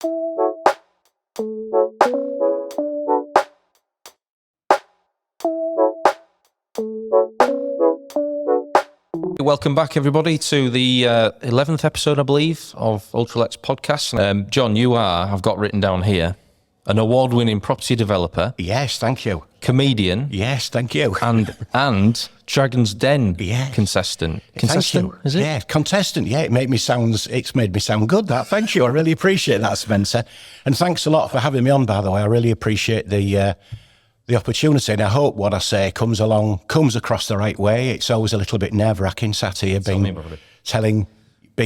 Welcome back, everybody, to the 11th episode, I believe, of Ultralex Podcast. John, you are, I've got written down here, an award-winning property developer. Yes, thank you. Comedian. Yes, thank you. And Dragon's Den contestant. Contestant, is it? Yeah, contestant. Yeah, it's made me sound good, that. Thank you. I really appreciate that, Spencer. And thanks a lot for having me on, by the way. I really appreciate the opportunity, and I hope what I say comes across the right way. It's always a little bit nerve-wracking sat here being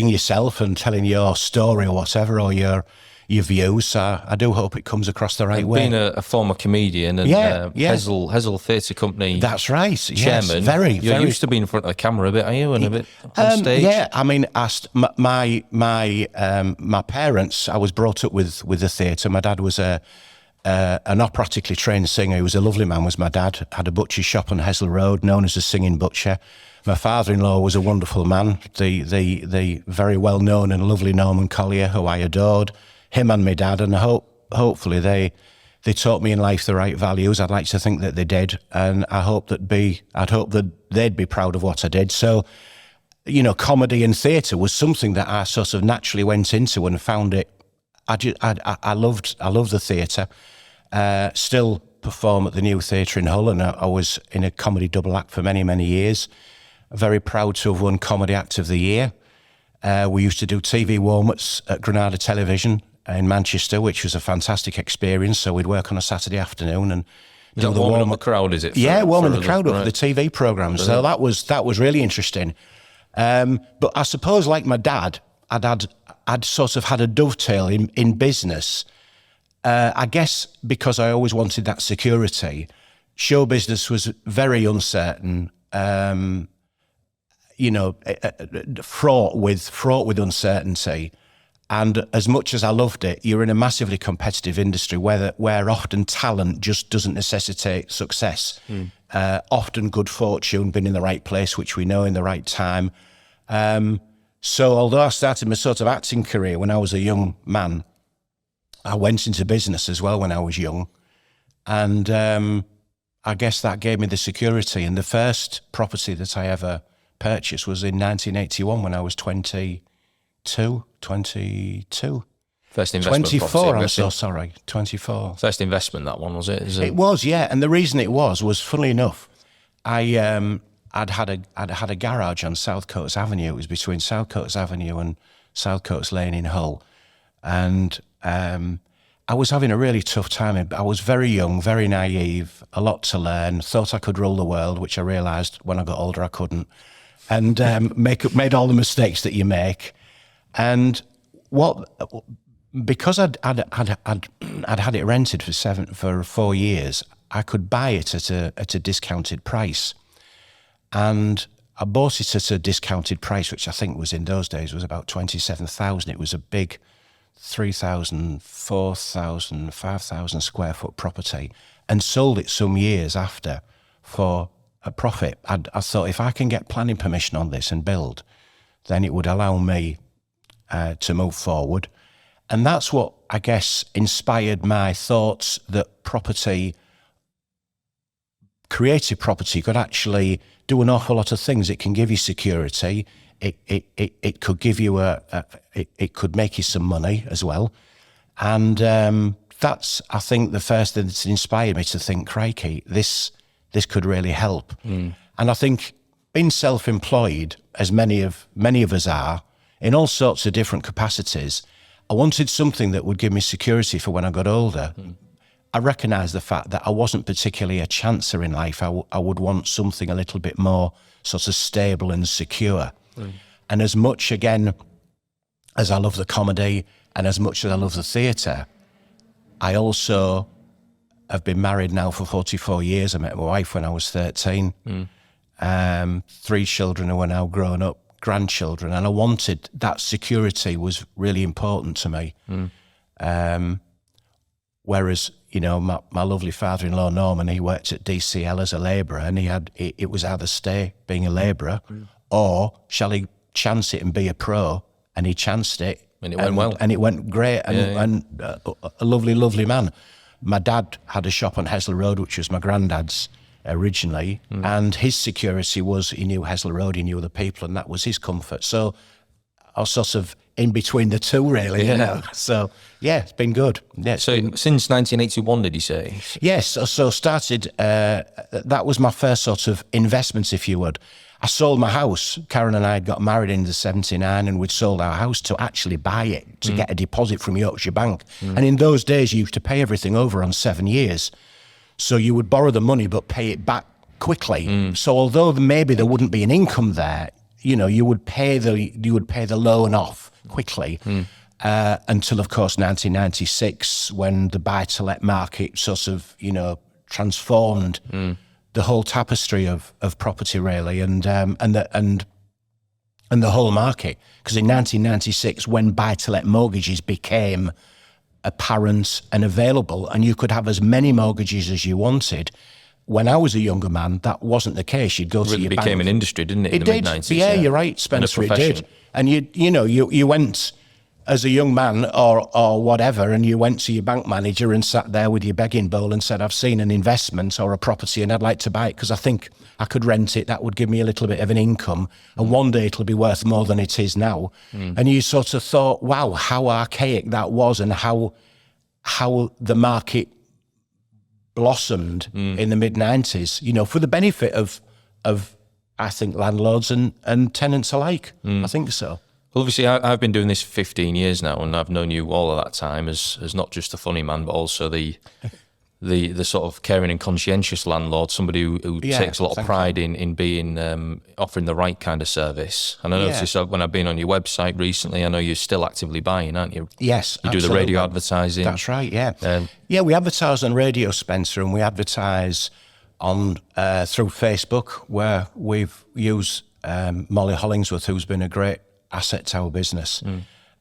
yourself and telling your story or whatever, or your views. So I do hope it comes across the right way. Being a former comedian and Hessel Theatre Company. That's right. Chairman. Yes, You're used to being in front of the camera a bit, are you? And a bit on stage. Yeah, I mean, my parents. I was brought up with the theatre. My dad was an operatically trained singer. He was a lovely man, was my dad. Had a butcher's shop on Hessel Road, known as the Singing Butcher. My father-in-law was a wonderful man, the very well-known and lovely Norman Collier, who I adored. Him and my dad, and hopefully they taught me in life the right values. I'd like to think that they did, and I'd hope that they'd be proud of what I did. So, comedy and theatre was something that I sort of naturally went into and found it. I loved the theatre. Still perform at the New Theatre in Hull, and I was in a comedy double act for many, many years. Very proud to have won Comedy Act of the Year. We used to do TV warm-ups at Granada Television in Manchester, which was a fantastic experience. So we'd work on a Saturday afternoon and do the warming up the crowd, is it? Warming the crowd up for the TV programmes. So that was really interesting. But I suppose, like my dad, I'd sort of had a dovetail in business. I guess because I always wanted that security. Show business was very uncertain, fraught with uncertainty. And as much as I loved it, you're in a massively competitive industry where often talent just doesn't necessitate success. Often good fortune, being in the right place, which we know, in the right time. So although I started my sort of acting career when I was a young man, I went into business as well when I was young. And I guess that gave me the security. And the first property that I ever purchased was in 1981 when I was 22. First investment 24, I'm so sorry, 24. First investment, that one, was it? It was, yeah. And the reason it was funnily enough, I'd had a garage on South Coates Avenue. It was between South Coates Avenue and South Coates Lane in Hull. And I was having a really tough time. I was very young, very naive, a lot to learn, thought I could rule the world, which I realised when I got older I couldn't. And made all the mistakes that you make. And because I'd had it rented for 4 years, I could buy it at a discounted price. And I bought it at a discounted price, which I think was in those days was about 27,000. It was a big 3,000, 4,000, 5,000 square foot property, and sold it some years after for a profit. I thought, if I can get planning permission on this and build, then it would allow me to move forward. And that's what, I guess, inspired my thoughts that creative property could actually do an awful lot of things. It can give you security. It could give you it could make you some money as well. And that's, I think, the first thing that's inspired me to think, crikey, this could really help. And I think being self-employed, as many of us are, in all sorts of different capacities, I wanted something that would give me security for when I got older. I recognised the fact that I wasn't particularly a chancer in life. I would want something a little bit more sort of stable and secure. And as much, again, as I love the comedy and as much as I love the theatre, I also have been married now for 44 years. I met my wife when I was 13. 3 children who are now grown up, grandchildren, and I wanted that security was really important to me. Whereas, my lovely father-in-law, Norman, he worked at DCL as a labourer, and it was either stay being a labourer or shall he chance it and be a pro, and he chanced it And it went well. And it went great. And a lovely, lovely man. My dad had a shop on Hesler Road, which was my granddad's originally. And his security was he knew Hesler Road, he knew the people, and that was his comfort. So I was sort of in between the two, really. You know? So, yeah, it's been good. Yeah, so since 1981, did you say? Yes. So started, that was my first sort of investment, if you would. I sold my house. Karen and I had got married in the 79 and we'd sold our house to actually buy it, to get a deposit from Yorkshire Bank. And in those days, you used to pay everything over on 7 years. So you would borrow the money but pay it back quickly. So although maybe there wouldn't be an income there, you know, you would pay the loan off quickly until, of course, 1996, when the buy-to-let market sort of, you know, transformed the whole tapestry of property, really, and the whole market. Because in 1996, when buy-to-let mortgages became apparent and available, and you could have as many mortgages as you wanted. When I was a younger man, that wasn't the case. You'd go to your bank. It became an industry, didn't it? It did. Yeah, you're right, Spencer. It did. And you went as a young man or whatever, and you went to your bank manager and sat there with your begging bowl and said, "I've seen an investment or a property and I'd like to buy it because I think I could rent it. That would give me a little bit of an income, and one day it'll be worth more than it is now." And you sort of thought, "Wow, how archaic that was, and how the market blossomed in the mid-90s, you know, for the benefit of I think landlords and tenants alike." I think so. Well, obviously, I've been doing this for 15 years now, and I've known you all of that time as not just a funny man, but also the sort of caring and conscientious landlord, somebody who takes a lot of pride in being offering the right kind of service. And I noticed when I've been on your website recently, I know you're still actively buying, aren't you? Yes, you do the radio advertising. That's right. Yeah, we advertise on radio, Spencer, and we advertise on through Facebook, where we've used Molly Hollingsworth, who's been a great asset to our business,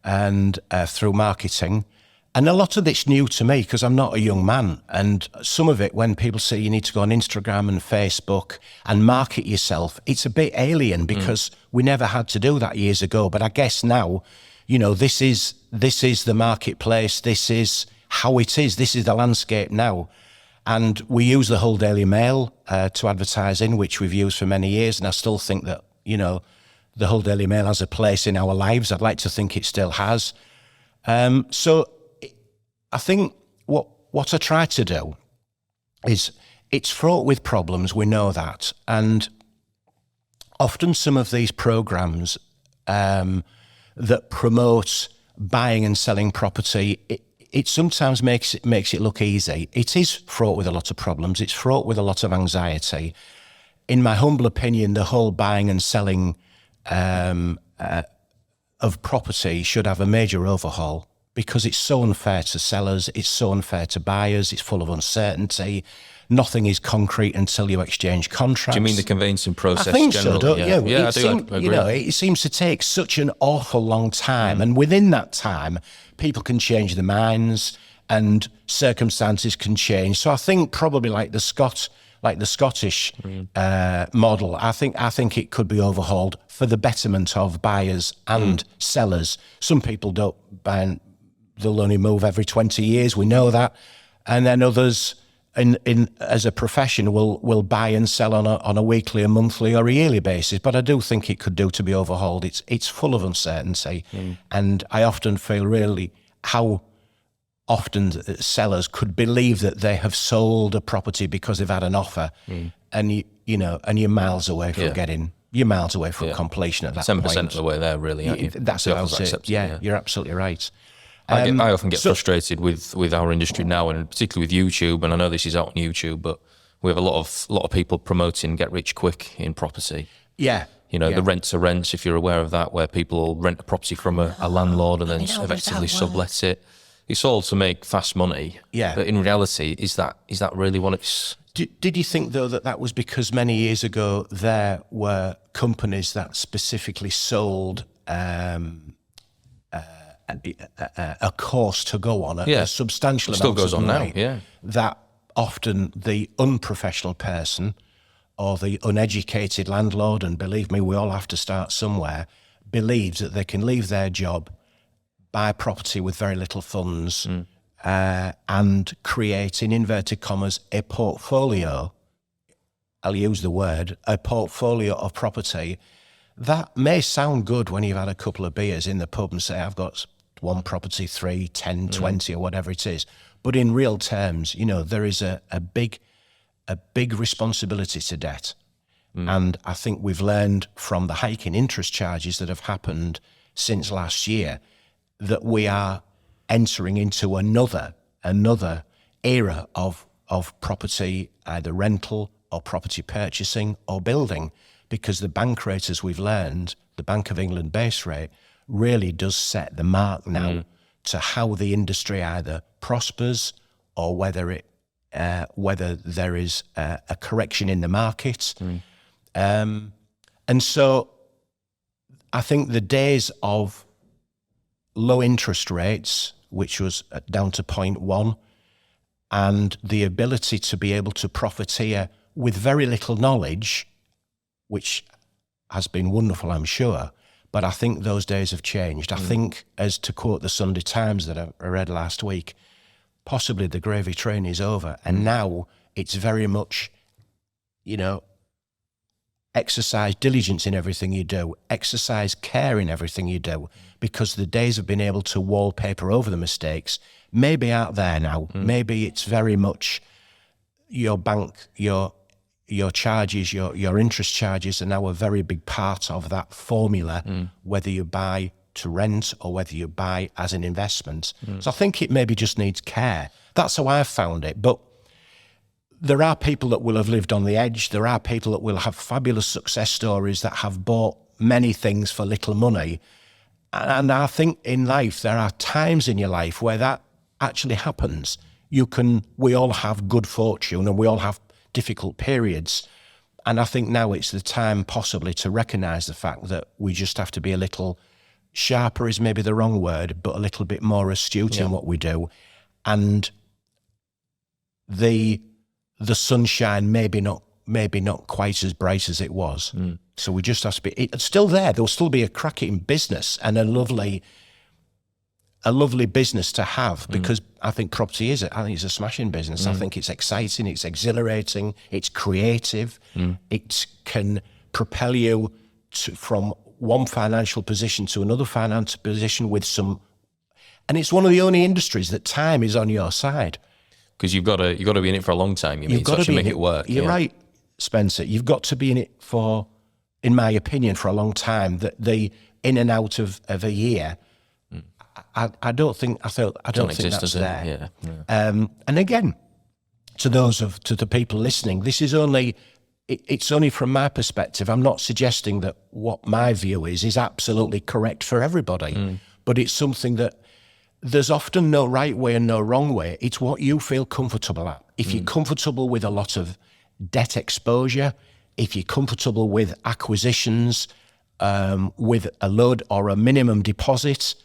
and through marketing. And a lot of it's new to me because I'm not a young man. And some of it, when people say you need to go on Instagram and Facebook and market yourself, it's a bit alien because we never had to do that years ago. But I guess now, you know, this is the marketplace. This is how it is. This is the landscape now. And we use the Hull Daily Mail to advertise in, which we've used for many years. And I still think that, you know, the Hull Daily Mail has a place in our lives. I'd like to think it still has. So I think what I try to do is, it's fraught with problems, we know that. And often some of these programs that promote buying and selling property, it sometimes makes it look easy. It is fraught with a lot of problems. It's fraught with a lot of anxiety. In my humble opinion, the whole buying and selling of property should have a major overhaul, because it's so unfair to sellers, it's so unfair to buyers, it's full of uncertainty. Nothing is concrete until you exchange contracts. Do you mean the conveyancing process? I think generally? so, don't you? Yeah, I do agree. You know, it seems to take such an awful long time, and within that time, people can change their minds and circumstances can change. So I think probably like the Scottish model, I think it could be overhauled for the betterment of buyers and sellers. Some people don't buy, and they'll only move every 20 years. We know that, and then others, in as a profession, will buy and sell on a weekly, a monthly, or a yearly basis. But I do think it could do to be overhauled. It's full of uncertainty, and I often feel really how often sellers could believe that they have sold a property because they've had an offer, and you're miles away from completion at that 10% point. of the way there, really, aren't you? That's about it. Yeah, you're absolutely right. I often get frustrated with our industry now, and particularly with YouTube. And I know this is out on YouTube, but we have a lot of people promoting get rich quick in property. Yeah. You know, the rent to rents, if you're aware of that, where people will rent a property from a landlord and then effectively sublet it. It's all to make fast money. Yeah. But in reality, is that really what it's... Did you think, though, that was because many years ago there were companies that specifically sold a course to go on, a substantial amount goes of on money, now, that often the unprofessional person or the uneducated landlord, and believe me, we all have to start somewhere, believes that they can leave their job, buy property with very little funds and create, in inverted commas, a portfolio. I'll use the word, a portfolio of property. That may sound good when you've had a couple of beers in the pub and say, I've got one property, 3, 10, 20 or whatever it is. But in real terms, you know, there is a big responsibility to debt. And I think we've learned from the hike in interest charges that have happened since last year that we are entering into another era of property, either rental or property purchasing or building, because the bank rate, as we've learned, the Bank of England base rate, really does set the mark now to how the industry either prospers or whether there is a correction in the market. And so I think the days of low interest rates, which was down to 0.1, and the ability to be able to profiteer with very little knowledge, which has been wonderful, I'm sure, but I think those days have changed. I think, as to quote the Sunday Times that I read last week, possibly the gravy train is over, and now it's very much, you know, exercise diligence in everything you do, exercise care in everything you do, because the days of being able to wallpaper over the mistakes maybe aren't there now. Maybe it's very much your bank, your charges, your interest charges are now a very big part of that formula, whether you buy to rent or whether you buy as an investment. So I think it maybe just needs care. That's how I've found it. But there are people that will have lived on the edge. There are people that will have fabulous success stories that have bought many things for little money. And I think in life, there are times in your life where that actually happens. We all have good fortune and we all have difficult periods. And I think now it's the time possibly to recognise the fact that we just have to be a little sharper is maybe the wrong word, but a little bit more astute in what we do. And the sunshine maybe not quite as bright as it was. So we just have to be, it's still there. There'll still be a cracking business and a lovely business to have, because I think property I think it's a smashing business. I think it's exciting, it's exhilarating, it's creative. It can propel you from one financial position to another financial position and it's one of the only industries that time is on your side. Because you've got to be in it for a long time. You've got to make it work. You're right, Spencer. You've got to be in it for, in my opinion, for a long time. That the in and out of a year, I don't think that's there. And again, to the people listening, this is only. It's only from my perspective. I'm not suggesting that what my view is absolutely correct for everybody, but it's something that. There's often no right way and no wrong way. It's what you feel comfortable at. If you're comfortable with a lot of debt exposure, if you're comfortable with acquisitions, with a load or a minimum deposit,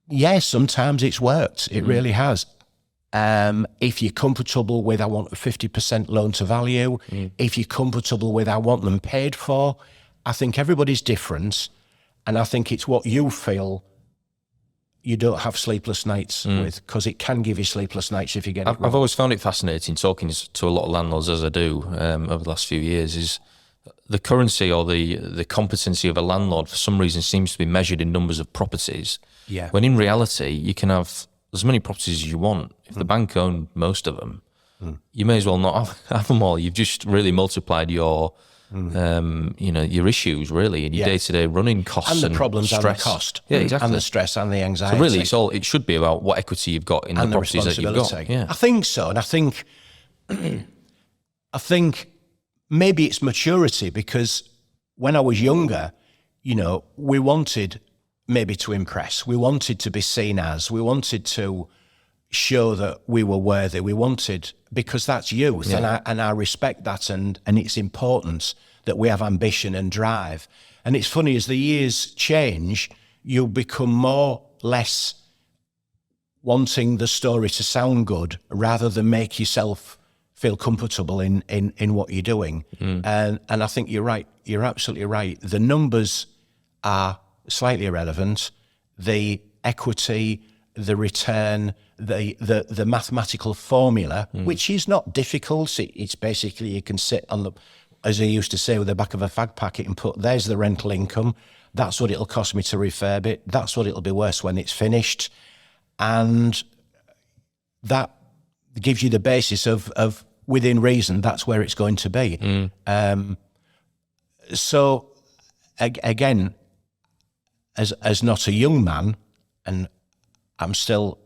yes, sometimes it's worked. It really has. If you're comfortable with, I want a 50% loan to value, if you're comfortable with, I want them paid for, I think everybody's different. And I think it's what you feel you don't have sleepless nights with, because it can give you sleepless nights if you get it wrong. I've always found it fascinating talking to a lot of landlords, as I do over the last few years, is the currency or the competency of a landlord for some reason seems to be measured in numbers of properties. Yeah. When in reality, you can have as many properties as you want. If the bank owned most of them, you may as well not have them all. You've just really multiplied your your issues really, and your day-to-day running costs and the problems stress. And the cost, exactly, and the stress and the anxiety. So really, it should be about what equity you've got in the properties that you've got. Yeah. I think so, and I think maybe it's maturity, because when I was younger, we wanted maybe to impress, we wanted to be seen as, we wanted to show that we were worthy. We wanted, because that's youth, and I respect that, and it's important that we have ambition and drive. And it's funny, as the years change, you become less wanting the story to sound good rather than make yourself feel comfortable in what you're doing. And I think you're right. You're absolutely right. The numbers are slightly irrelevant. The equity, the return, the mathematical formula, which is not difficult. It's basically you can sit on the, as I used to say, with the back of a fag packet and put, there's the rental income. That's what it'll cost me to refurb it. That's what it'll be worth when it's finished. And that gives you the basis of within reason, that's where it's going to be. So again, as not a young man, and I'm still,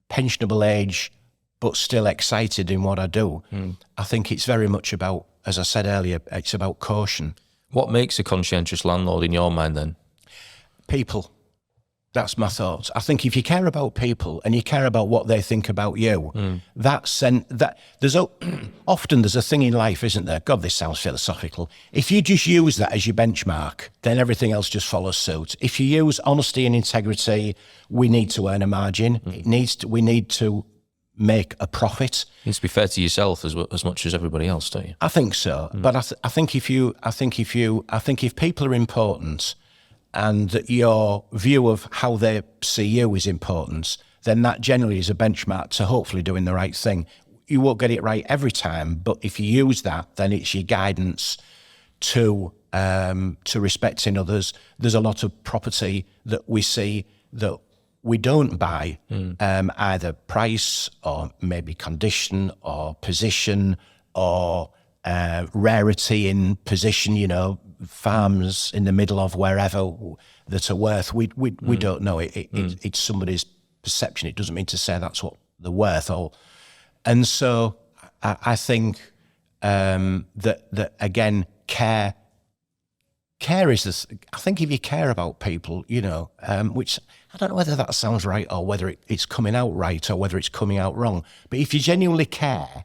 pensionable age, but still excited in what I do. I think it's very much about, as I said earlier, it's about caution. What makes a conscientious landlord in your mind then? People. That's my thoughts. I think if you care about people and you care about what they think about you, often there's a thing in life, isn't there? God, this sounds philosophical. If you just use that as your benchmark, then everything else just follows suit. If you use honesty and integrity, we need to earn a margin. We need to make a profit. You need to be fair to yourself as much as everybody else, don't you? I think so. But I think if people are important, and that your view of how they see you is important, then that generally is a benchmark to hopefully doing the right thing. You won't get it right every time, but if you use that, then it's your guidance to respecting others. There's a lot of property that we see that we don't buy, either price or maybe condition or position or rarity in position, farms in the middle of wherever that are worth. We don't know. It's somebody's perception. It doesn't mean to say that's what they're worth. And so I think that again, care is this. I think if you care about people, which I don't know whether that sounds right or whether it's coming out right or whether it's coming out wrong. But if you genuinely care,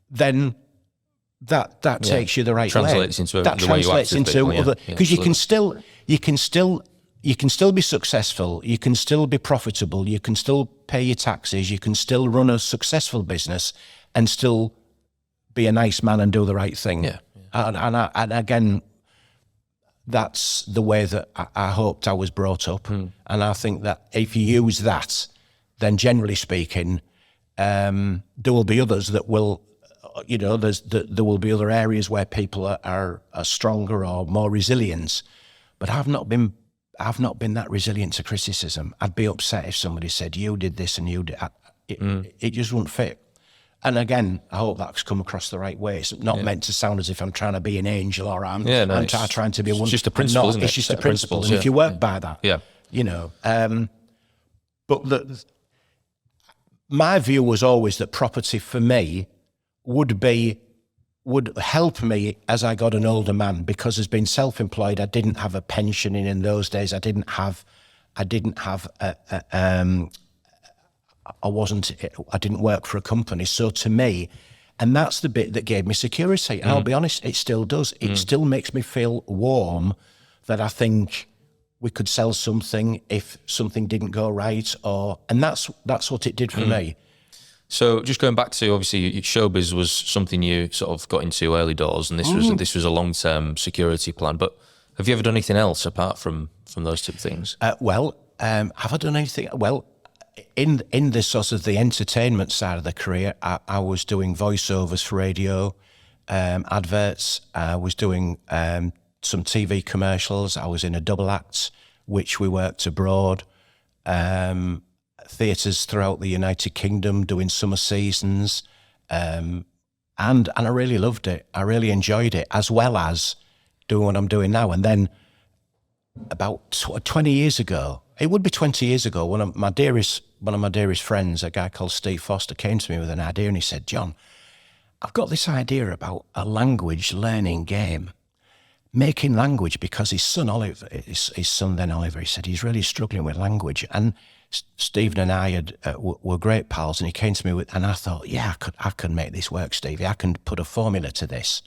then that takes you the right way. Into that translates into other, because you can still be successful, you can still be profitable, you can still pay your taxes, you can still run a successful business and still be a nice man and do the right thing. And again, that's the way that I hoped I was brought up. And I think that if you use that, then generally speaking, there will be others that will. There will be other areas where people are stronger or more resilient, but I've not been that resilient to criticism. I'd be upset if somebody said you did this and you did. It just wouldn't fit. And again, I hope that's come across the right way. It's not meant to sound as if I'm trying to be an angel or I'm trying to be one. It's just a principle, isn't it? It's just a principle, and if you work by that, but my view was always that property for me would help me as I got an older man, because as being self-employed, I didn't have a pension in those days. I didn't work for a company. So to me, and that's the bit that gave me security. And I'll be honest, it still does. It still makes me feel warm that I think we could sell something if something didn't go right, and that's what it did for me. So just going back to, obviously, showbiz was something you sort of got into early doors, and this was a long-term security plan. But have you ever done anything else apart from those two things? Have I done anything? Well, in the sort of the entertainment side of the career, I was doing voiceovers for radio, adverts. I was doing some TV commercials. I was in a double act, which we worked abroad. Theatres throughout the United Kingdom, doing summer seasons, and I really loved it. I really enjoyed it, as well as doing what I'm doing now. And then about 20 years ago, it would be 20 years ago, one of my dearest friends, a guy called Steve Foster, came to me with an idea, and he said, "John, I've got this idea about a language learning game, making language," because his son then Oliver, he said he's really struggling with language. And Stephen and I were great pals, and he came to me with, and I thought, I could make this work, Stevie. I can put a formula to this.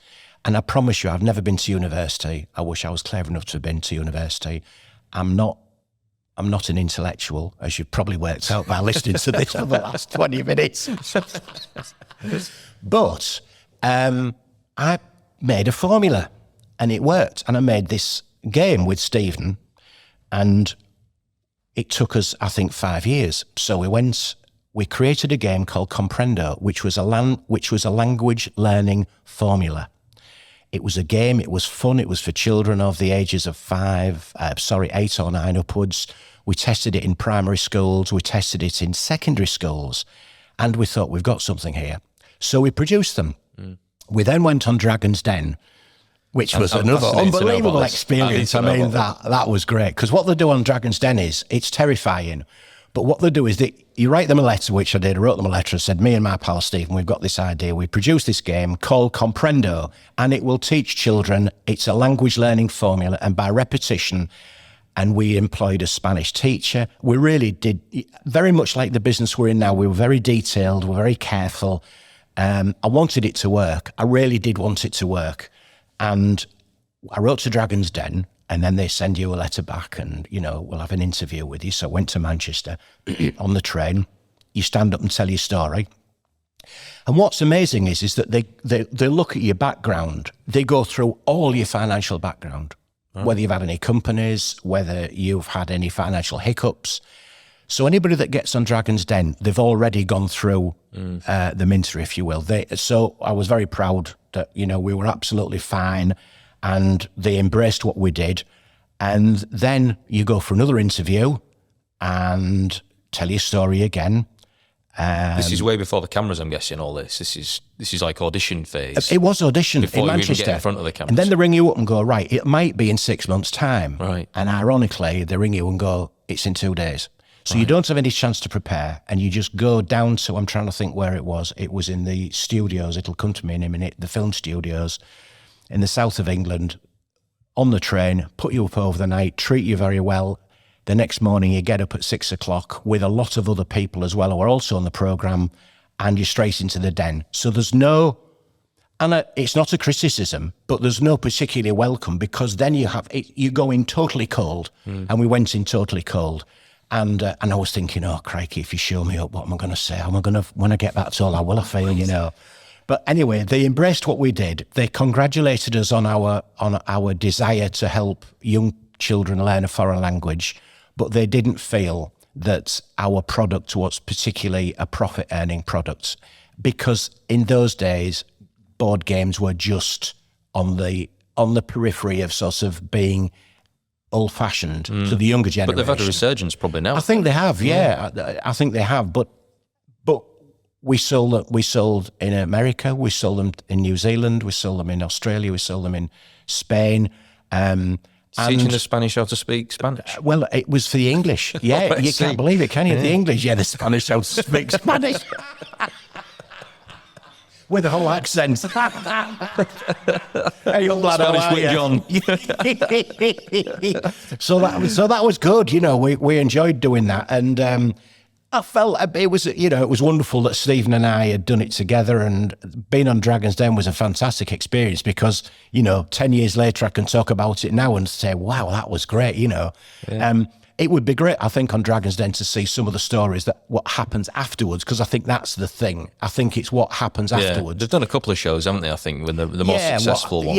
And I promise you, I've never been to university. I wish I was clever enough to have been to university. I'm not an intellectual, as you've probably worked out by listening to this for the last 20 minutes. But I made a formula, and it worked. And I made this game with Stephen, and it took us, I think, 5 years. So we created a game called Comprendo, which was a language learning formula. It was a game, it was fun, it was for children of the ages of 8 or 9 upwards. We tested it in primary schools, we tested it in secondary schools, and we thought, we've got something here. So we produced them. We then went on Dragon's Den, which was another unbelievable experience. I mean, that was great. Because what they do on Dragon's Den is, it's terrifying. But what they do is, you write them a letter, which I did. I wrote them a letter and said, me and my pal Stephen, we've got this idea. We produced this game called Comprendo, and it will teach children. It's a language learning formula, and by repetition. And we employed a Spanish teacher. We really did, very much like the business we're in now, we were very detailed, we're very careful. I wanted it to work. I really did want it to work. And I wrote to Dragon's Den, and then they send you a letter back and, we'll have an interview with you. So I went to Manchester on the train. You stand up and tell your story. And what's amazing is that they look at your background. They go through all your financial background, whether you've had any companies, whether you've had any financial hiccups. So anybody that gets on Dragon's Den, they've already gone through the minter, if you will. So I was very proud that, we were absolutely fine, and they embraced what we did. And then you go for another interview and tell your story again. This is way before the cameras, I'm guessing, all this. This is like audition phase. It was audition before in you Manchester. Even get in front of the cameras. And then they ring you up and go, right, it might be in 6 months' time. Right. And ironically, they ring you and go, it's in 2 days. So you don't have any chance to prepare, and you just go down to, I'm trying to think where it was. It was in the studios, it'll come to me in a minute, the film studios in the south of England, on the train, put you up over the night, treat you very well. The next morning you get up at 6 o'clock with a lot of other people as well who are also on the programme, and you're straight into the den. So there's no, and it's not a criticism, but there's no particularly welcome, because then you go in totally cold, and we went in totally cold. And I was thinking, oh, crikey, if you show me up, what am I going to say? Am I going to, when I get back to all, how will I feel, But anyway, they embraced what we did. They congratulated us on our desire to help young children learn a foreign language, but they didn't feel that our product was particularly a profit-earning product, because in those days, board games were just on the periphery of sort of being old-fashioned to the younger generation. But they've had a resurgence probably now. I think they have, yeah. I think they have. But we sold in America, we sold them in New Zealand, we sold them in Australia, we sold them in Spain. Teaching the Spanish how to speak Spanish? Well, it was for the English. Yeah, you can't believe it, can you? The English, the Spanish how to speak Spanish. With a whole accent. Hey, young lad, Spanish with John. So that was good. We enjoyed doing that, and I felt it was wonderful that Stephen and I had done it together, and being on Dragon's Den was a fantastic experience, because 10 years later I can talk about it now and say, wow, that was great. It would be great, I think, on Dragon's Den to see some of the stories what happens afterwards, because I think that's the thing. I think it's what happens afterwards. They've done a couple of shows, haven't they, I think, with the more successful ones.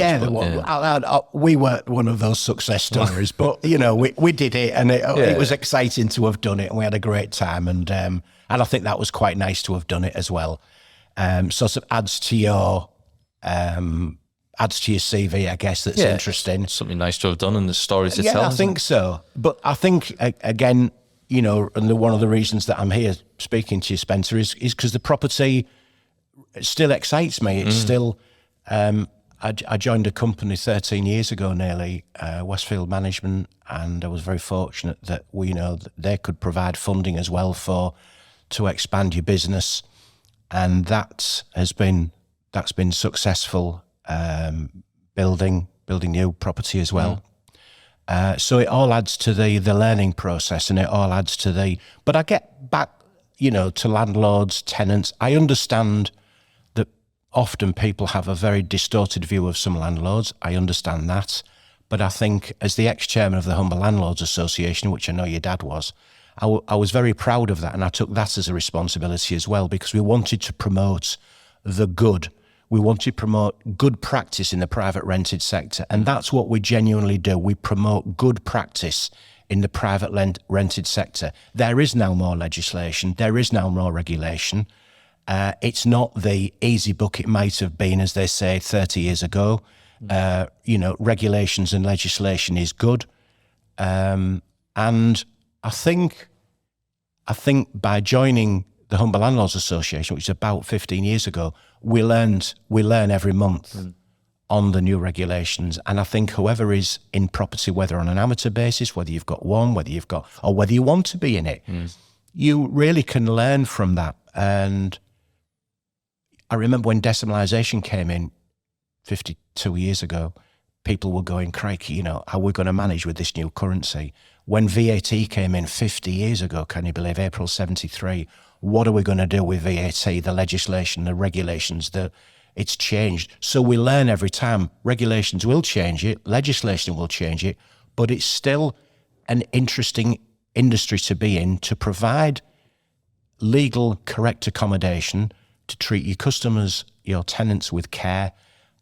We weren't one of those success stories, but, we did it, and it was exciting to have done it, and we had a great time, and I think that was quite nice to have done it as well. Sort of adds to your CV, I guess, that's interesting. Something nice to have done, and the stories to tell. Yeah, I think so. But I think, again, and one of the reasons that I'm here speaking to you, Spencer, is because the property still excites me. It's still, I joined a company 13 years ago nearly, Westfield Management, and I was very fortunate that they could provide funding as well to expand your business, and that's been successful. Building new property as well. So it all adds to the learning process, and it all adds to but I get back, to landlords, tenants. I understand that often people have a very distorted view of some landlords. I understand that. But I think, as the ex-chairman of the Humble Landlords Association, which I know your dad was, I was very proud of that, and I took that as a responsibility as well, because we wanted to promote the good. We want to promote good practice in the private rented sector, and that's what we genuinely do. We promote good practice in the private rented sector. There is now more legislation. There is now more regulation. It's not the easy book it might have been, as they say, 30 years ago. Regulations and legislation is good. And I think by joining the Humber Landlords Association, which is about 15 years ago, we learn every month on the new regulations. And I think whoever is in property, whether on an amateur basis, whether you've got one, or whether you want to be in it, you really can learn from that. And I remember when decimalisation came in 52 years ago, people were going, crikey, how are we going to manage with this new currency? When VAT came in 50 years ago, can you believe, April 73, what are we going to do with VAT, the legislation, the regulations, it's changed. So we learn every time. Regulations will change it, legislation will change it, but it's still an interesting industry to be in, to provide legal, correct accommodation, to treat your customers, your tenants with care,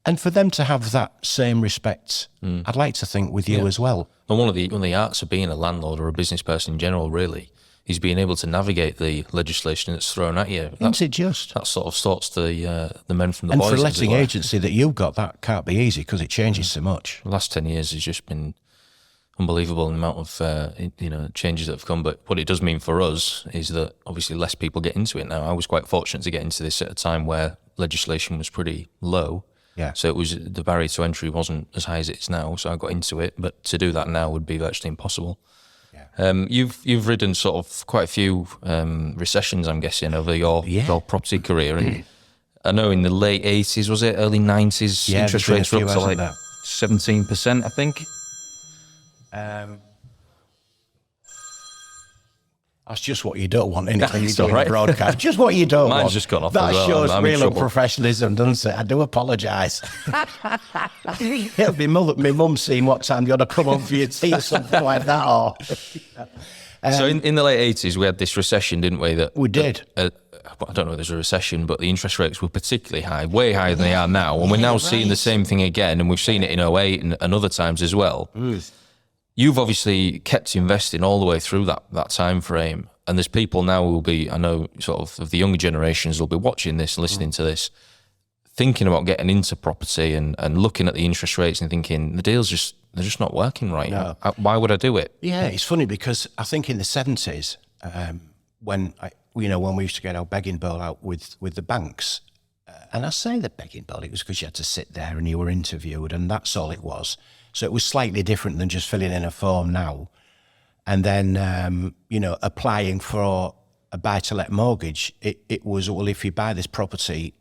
and for them to have that same respect, I'd like to think, with you as well. And one of the arts of being a landlord or a business person in general, really, is being able to navigate the legislation that's thrown at you. Isn't it just? That sort of sorts the men from the boys. boys. And for letting agency that you've got, that can't be easy because it changes so much. The last 10 years has just been unbelievable in the amount of changes that have come. But what it does mean for us is that obviously less people get into it now. I was quite fortunate to get into this at a time where legislation was pretty low. Yeah. So the barrier to entry wasn't as high as it is now. So I got into it, but to do that now would be virtually impossible. Yeah. You've ridden sort of quite a few recessions, I'm guessing, over your property career. And I know in the late 80s, was it, early 90s, interest rates were up to like 17%, I think. That's just what you don't want, isn't it, when you're doing a broadcast? Just what you don't want. Mine's just gone off. That shows I'm real unprofessionalism, doesn't it? I do apologise. It'll be my mum seeing what time you ought to come on for your tea or something like that. Or so in the late 80s, we had this recession, didn't we? That we did. I don't know if there's a recession, but the interest rates were particularly high, way higher than they are now. And we're now seeing the same thing again, and we've seen it in 08 and other times as well. You've obviously kept investing all the way through that time frame, and there's people now who will be, I know, sort of the younger generations will be watching this, listening to this, thinking about getting into property and looking at the interest rates and thinking the deals they're just not working right now. Why would I do it? Yeah, it's funny because I think in the 70s, when we used to get our begging bowl out with the banks, and I say the begging bowl, it was because you had to sit there and you were interviewed, and that's all it was. So it was slightly different than just filling in a form now. And then, applying for a buy-to-let mortgage, it was, well, if you buy this property,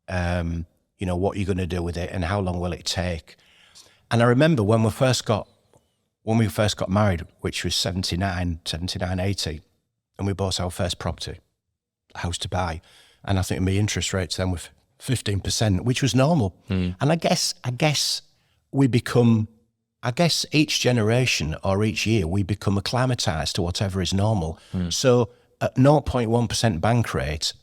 what are you going to do with it and how long will it take? And I remember when we first got married, which was 79, 80, and we bought our first property, house to buy. And I think my interest rates then were 15%, which was normal. And I guess each generation or each year we become acclimatized to whatever is normal. So at 0.1% bank rate,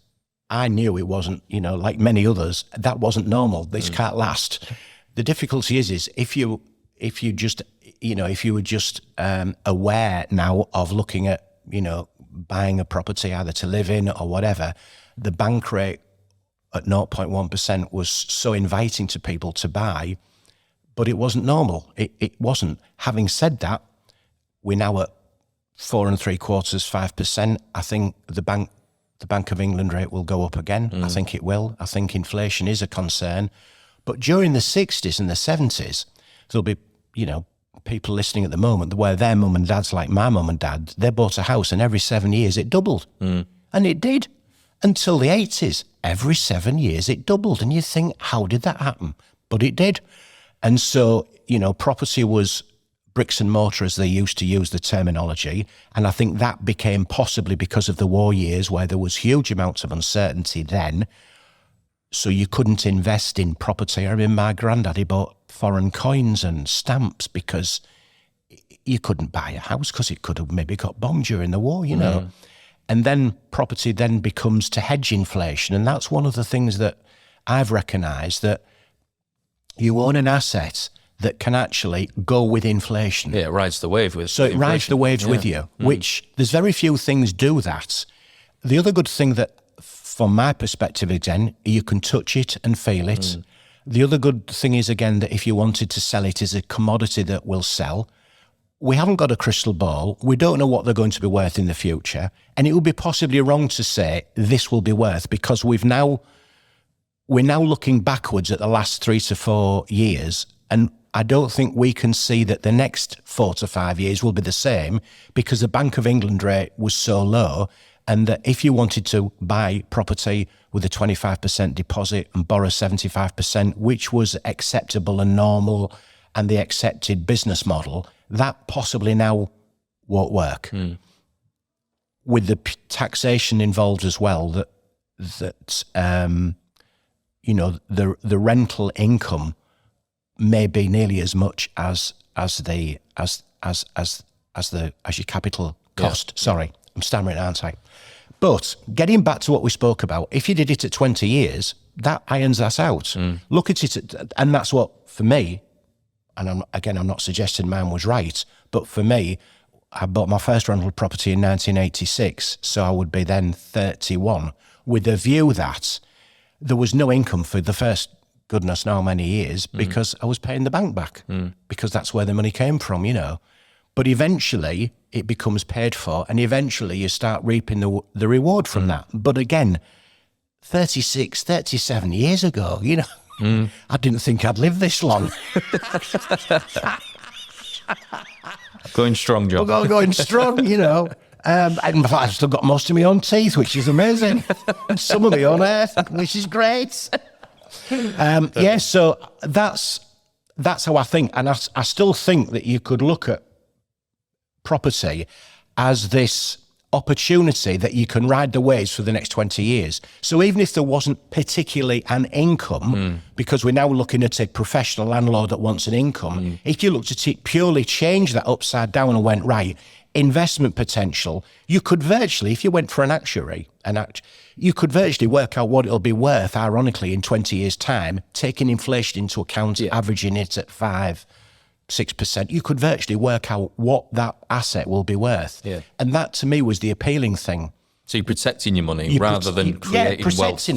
I knew it wasn't, like many others, that wasn't normal. This can't last. The difficulty is if you were just aware now of looking at, buying a property either to live in or whatever, the bank rate at 0.1% was so inviting to people to buy, but it wasn't normal. It wasn't. Having said that, we're now at 4 3/4, 5%. I think the Bank of England rate will go up again. I think it will. I think inflation is a concern. But during the 60s and the 70s, there'll be, people listening at the moment where their mum and dad's like my mum and dad, they bought a house and every 7 years it doubled. And it did. Until the 80s, every 7 years it doubled. And you think, how did that happen? But it did. And so, property was bricks and mortar, as they used to use the terminology. And I think that became possibly because of the war years where there was huge amounts of uncertainty then. So you couldn't invest in property. I remember my granddaddy bought foreign coins and stamps because you couldn't buy a house because it could have maybe got bombed during the war, And then property then becomes to hedge inflation. And that's one of the things that I've recognised, that you own an asset that can actually go with inflation. Yeah, it rides the wave with So it inflation. rides the waves with you, which there's very few things do that. The other good thing that, from my perspective, again, you can touch it and feel it. The other good thing is, again, that if you wanted to sell it as a commodity that will sell, we haven't got a crystal ball. We don't know what they're going to be worth in the future. And it would be possibly wrong to say this will be worth, because we're now looking backwards at the last 3 to 4 years. And I don't think we can see that the next 4 to 5 years will be the same, because the Bank of England rate was so low. And that if you wanted to buy property with a 25% deposit and borrow 75%, which was acceptable and normal and the accepted business model, that possibly now won't work. With the taxation involved as well, that you know, the rental income may be nearly as much as your capital cost. Sorry, I'm stammering, aren't I? But getting back to what we spoke about, if you did it at 20 years, that irons us out. Look at it, and that's what, for me, and I'm not suggesting mine was right, but for me, I bought my first rental property in 1986, so I would be then 31, with the view that there was no income for the first goodness knows how many years, because I was paying the bank back, because that's where the money came from, you know. But eventually it becomes paid for, and eventually you start reaping the reward from that. But again, 36, 37 years ago, you know, I didn't think I'd live this long. Going strong, John. Going strong, you know. And in fact, I've still got most of my own teeth, which is amazing. And some of my own hair, which is great. Yeah, so that's how I think. And I still think that you could look at property as this opportunity that you can ride the waves for the next 20 years. So even if there wasn't particularly an income, because we're now looking at a professional landlord that wants an income, if you looked at it purely, change that upside down and went, right, investment potential, you could virtually, if you went for an actuary, you could virtually work out what it'll be worth, ironically, in 20 years' time, taking inflation into account, averaging it at 5-6%, you could virtually work out what that asset will be worth. Yeah. And that, to me, was the appealing thing. So you're protecting your money rather than creating wealth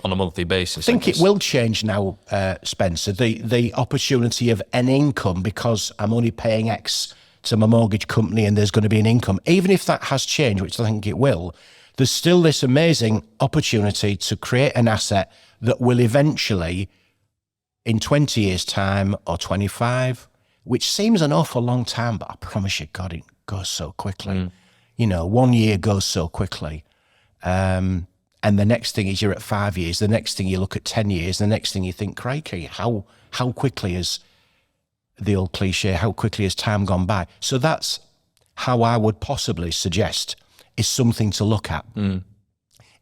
on a monthly basis. I think it will change now, Spencer, the opportunity of an income, because I'm only paying X to my mortgage company and there's going to be an income. Even if that has changed, which I think it will, there's still this amazing opportunity to create an asset that will eventually, in 20 years' time or 25, which seems an awful long time, but I promise you, God, it goes so quickly. You know, 1 year goes so quickly. And the next thing is you're at 5 years. The next thing you look at 10 years. The next thing you think, crikey, how quickly is the old cliche, how quickly has time gone by? So that's how I would possibly suggest is something to look at.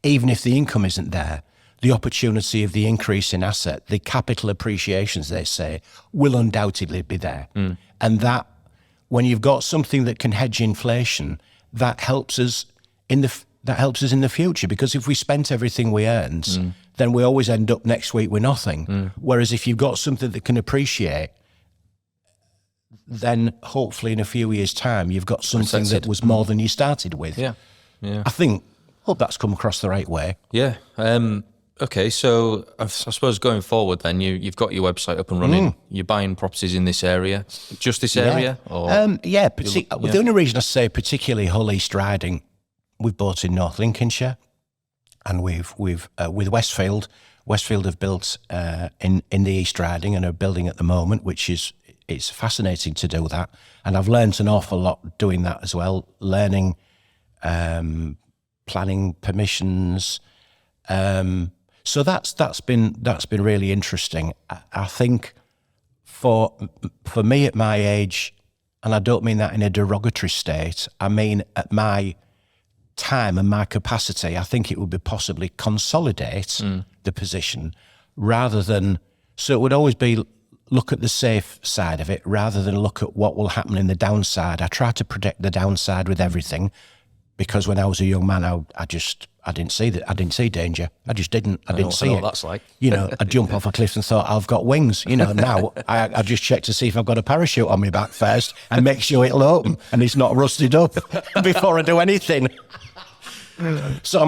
Even if the income isn't there, the opportunity of the increase in asset, the capital appreciations, they say, will undoubtedly be there. And that, when you've got something that can hedge inflation, that helps us in the future. Because if we spent everything we earned, then we always end up next week with nothing. Whereas if you've got something that can appreciate, then hopefully in a few years' time, you've got something that was more than you started with. Yeah. Hope that's come across the right way. Yeah. Okay, so I suppose going forward then, you've got your website up and running. You're buying properties in this area, just this area? Or the only reason I say particularly Hull East Riding, we've bought in North Lincolnshire, and we've with Westfield have built in the East Riding and are building at the moment, which is, it's fascinating to do that. And I've learned an awful lot doing that as well, learning planning permissions. So that's been really interesting. I think for me at my age, and I don't mean that in a derogatory state, I mean at my time and my capacity, I think it would be possibly consolidate the position rather than, so it would always be look at the safe side of it rather than look at what will happen in the downside. I try to protect the downside with everything, because when I was a young man, I didn't see that. I didn't see danger. I just didn't. I didn't see I know it. what that's like. You know, I'd jump off a cliff and thought, I've got wings. You know, now I just check to see if I've got a parachute on my back first and make sure it'll open and it's not rusted up before I do anything. So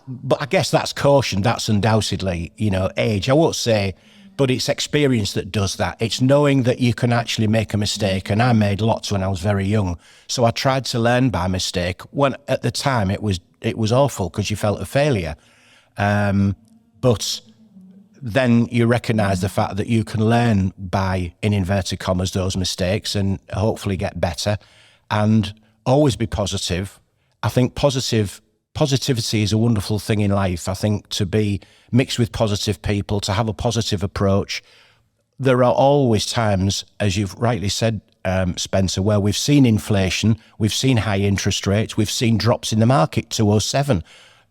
but I guess that's caution. That's undoubtedly, you know, age. I won't say, but it's experience that does that. It's knowing that you can actually make a mistake. And I made lots when I was very young. So I tried to learn by mistake. When at the time it was awful because you felt a failure. But then you recognise the fact that you can learn by, in inverted commas, those mistakes and hopefully get better and always be positive. I think positivity is a wonderful thing in life. I think to be mixed with positive people, to have a positive approach. There are always times, as you've rightly said, Spencer, where we've seen inflation, we've seen high interest rates, we've seen drops in the market, 2007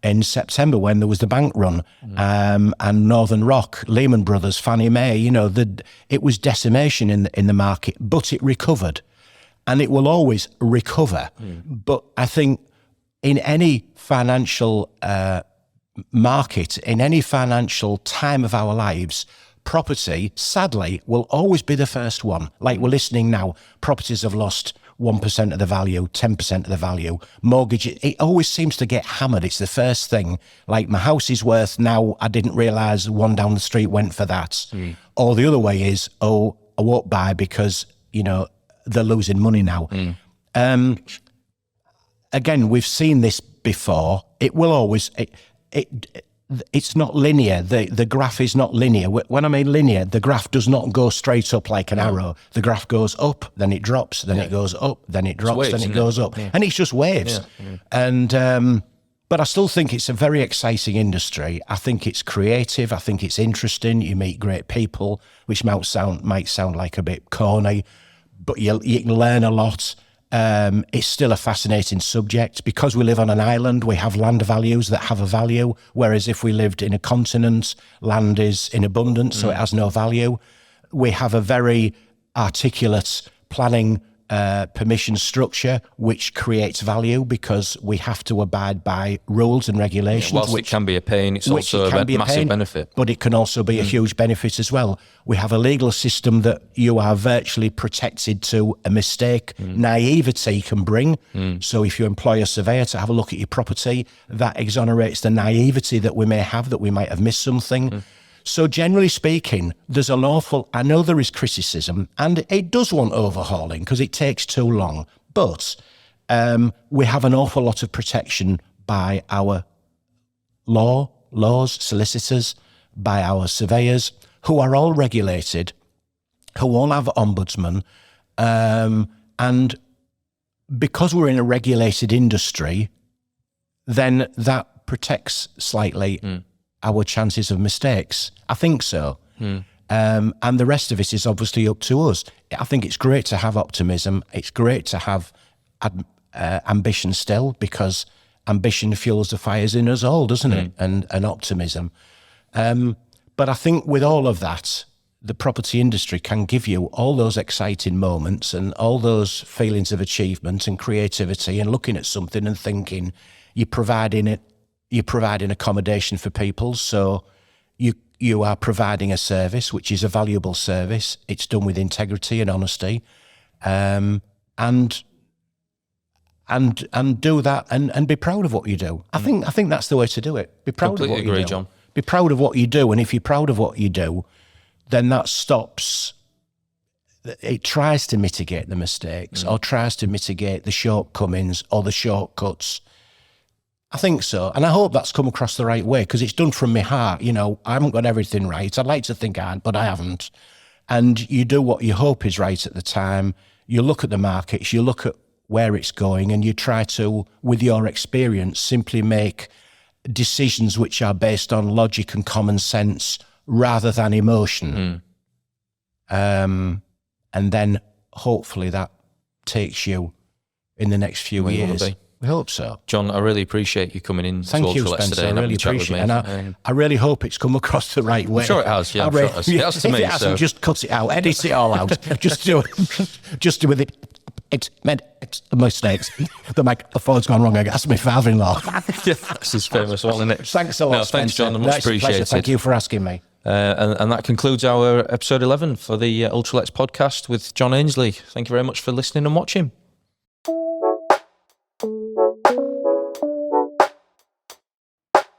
in September when there was the bank run, and Northern Rock, Lehman Brothers, Fannie Mae, you know, it was decimation in the market, but it recovered and it will always recover. But I think in any financial market, in any financial time of our lives, property, sadly, will always be the first one. Like we're listening now, properties have lost 1% of the value, 10% of the value. Mortgage, it always seems to get hammered. It's the first thing. Like my house is worth now, I didn't realise one down the street went for that. Or the other way is, I won't buy because, you know, they're losing money now. Again, we've seen this before. It will always, it's not linear. The graph is not linear. When I mean linear, the graph does not go straight up like an arrow. The graph goes up, then it drops, then it goes up, then it drops, then it goes up. And it's just waves. And but I still think it's a very exciting industry. I think it's creative. I think it's interesting. You meet great people, which might sound like a bit corny, but you can learn a lot. It's still a fascinating subject. Because we live on an island, we have land values that have a value, whereas if we lived in a continent, land is in abundance, so it has no value. We have a very articulate planning permission structure, which creates value because we have to abide by rules and regulations. Whilst it can be a pain, it's also a massive benefit. But it can also be a huge benefit as well. We have a legal system that you are virtually protected to a mistake. Naivety can bring. So if you employ a surveyor to have a look at your property, that exonerates the naivety that we may have, that we might have missed something. So generally speaking, there's an awful, I know there is criticism and it does want overhauling because it takes too long, but we have an awful lot of protection by our laws, solicitors, by our surveyors, who are all regulated, who all have ombudsman, and because we're in a regulated industry, then that protects slightly our chances of mistakes. I think so. And the rest of it is obviously up to us. I think it's great to have optimism. It's great to have ambition still, because ambition fuels the fires in us all, doesn't it? And optimism. But I think with all of that, the property industry can give you all those exciting moments and all those feelings of achievement and creativity and looking at something and thinking you're providing accommodation for people, so you are providing a service, which is a valuable service. It's done with integrity and honesty, and do that and be proud of what you do. I think that's the way to do it. Be proud of what you do. John. Be proud of what you do, and if you're proud of what you do, then that stops. It tries to mitigate the mistakes or tries to mitigate the shortcomings or the shortcuts. I think so. And I hope that's come across the right way, because it's done from my heart. You know, I haven't got everything right. I'd like to think I had, but I haven't. And you do what you hope is right at the time. You look at the markets, you look at where it's going, and you try to, with your experience, simply make decisions which are based on logic and common sense rather than emotion. And then hopefully that takes you in the next few years. We hope so. John, I really appreciate you coming in. Thank you, Spencer. I really appreciate it. And I really hope it's come across the right way. I'm sure it has, yeah. I'm sure it has. It has to me, if it hasn't, just cut it out. Edit it all out. Just do it with it. it's the mistakes. The microphone's gone wrong. That's my father-in-law. Yeah, that's his famous one, isn't it? Thanks a lot, no, thanks, Spencer. John. Much It's a pleasure. appreciated. Thank you for asking me. And that concludes our episode 11 for the Ultralex podcast with John Ainsley. Thank you very much for listening and watching.